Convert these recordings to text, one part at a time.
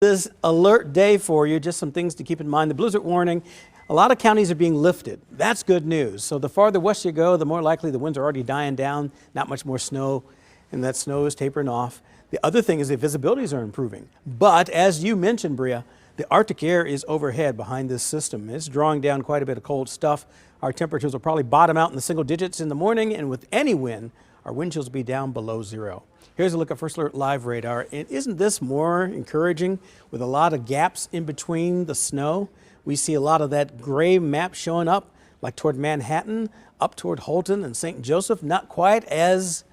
This alert day for you, just some things to keep in mind. The blizzard warning, a lot of counties are being lifted. That's good news. So the farther west you go, the more likely the winds are already dying down, not much more snow, and that snow is tapering off. The other thing is the visibilities are improving. But as you mentioned, Bria, the Arctic air is overhead behind this system. It's drawing down quite a bit of cold stuff. Our temperatures will probably bottom out in the single digits in the morning, and with any wind, our wind chills will be down below zero. Here's a look at First Alert Live radar. And isn't this more encouraging with a lot of gaps in between the snow? We see a lot of that gray map showing up, like toward Manhattan, up toward Holton and St. Joseph, not quite as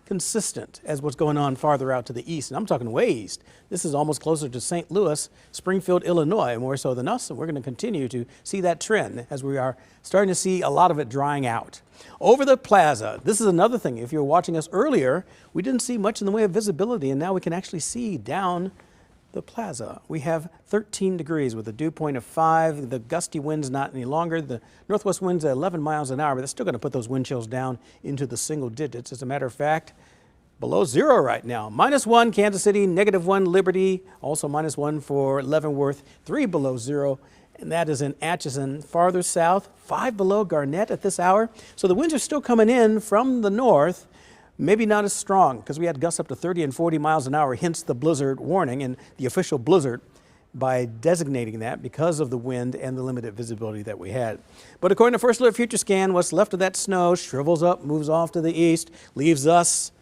consistent as what's going on farther out to the east. And I'm talking way east. This is almost closer to St. Louis, Springfield, Illinois, more so than us. And we're going to continue to see that trend as we are starting to see a lot of it drying out. Over the plaza, this is another thing. If you were watching us earlier, we didn't see much in the way of visibility, and now we can actually see down the plaza. We have 13 degrees with a dew point of 5. The gusty wind's not any longer. The northwest wind's at 11 miles an hour, but that's still going to put those wind chills down into the single digits. As a matter of fact, below zero right now. -1 Kansas City, -1 Liberty, also -1 for Leavenworth, 3 below zero, and that is in Atchison. Farther south, 5 below Garnett at this hour. So the winds are still coming in from the north. Maybe not as strong because we had gusts up to 30 and 40 miles an hour, hence the blizzard warning and the official blizzard by designating that because of the wind and the limited visibility that we had. But according to First Alert Future Scan, what's left of that snow shrivels up, moves off to the east, leaves us,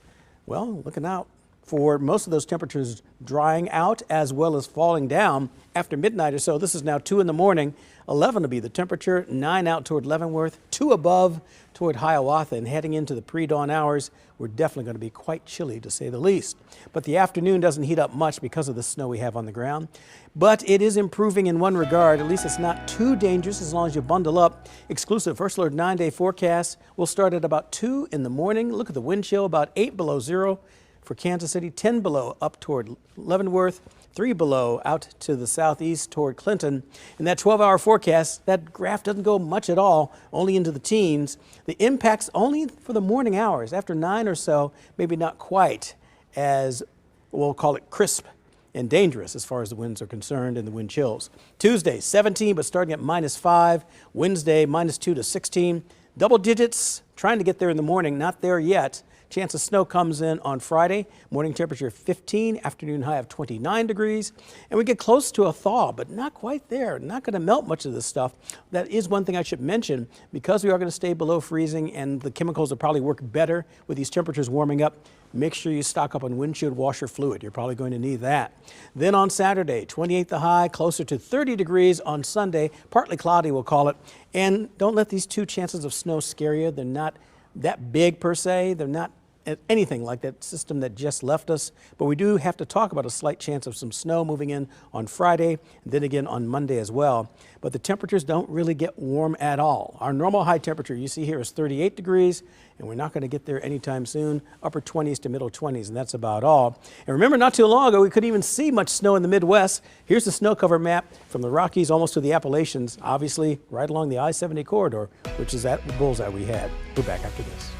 well, looking out for most of those temperatures drying out as well as falling down after midnight or so. This is now 2 in the morning. 11 to be the temperature, 9 out toward Leavenworth, 2 above toward Hiawatha, and heading into the pre-dawn hours, we're definitely going to be quite chilly to say the least. But the afternoon doesn't heat up much because of the snow we have on the ground. But it is improving in one regard. At least it's not too dangerous as long as you bundle up. Exclusive First Alert 9-day forecast will start at about 2 in the morning. Look at the wind chill, about 8 below zero for Kansas City, 10 below up toward Leavenworth, 3 below out to the southeast toward Clinton. In that 12-hour forecast, that graph doesn't go much at all, only into the teens. The impact's only for the morning hours. After 9 or so, maybe not quite as, we'll call it crisp and dangerous as far as the winds are concerned and the wind chills. Tuesday, 17, but starting at -5. Wednesday, -2 to 16. Double digits, trying to get there in the morning, not there yet. Chance of snow comes in on Friday. Morning temperature 15, afternoon high of 29 degrees. And we get close to a thaw, but not quite there. Not going to melt much of this stuff. That is one thing I should mention. Because we are going to stay below freezing and the chemicals will probably work better with these temperatures warming up, make sure you stock up on windshield washer fluid. You're probably going to need that. Then on Saturday, 28 the high, closer to 30 degrees on Sunday. Partly cloudy, we'll call it. And don't let these 2 chances of snow scare you. They're not that big per se. They're not anything like that system that just left us, but we do have to talk about a slight chance of some snow moving in on Friday and then again on Monday as well. But the temperatures don't really get warm at all. Our normal high temperature you see here is 38 degrees, and we're not going to get there anytime soon. Upper 20s to middle 20s, and that's about all. And remember, not too long ago we couldn't even see much snow in the Midwest. Here's the snow cover map from the Rockies almost to the Appalachians, obviously right along the I-70 corridor, which is that bullseye we had. We're back after this.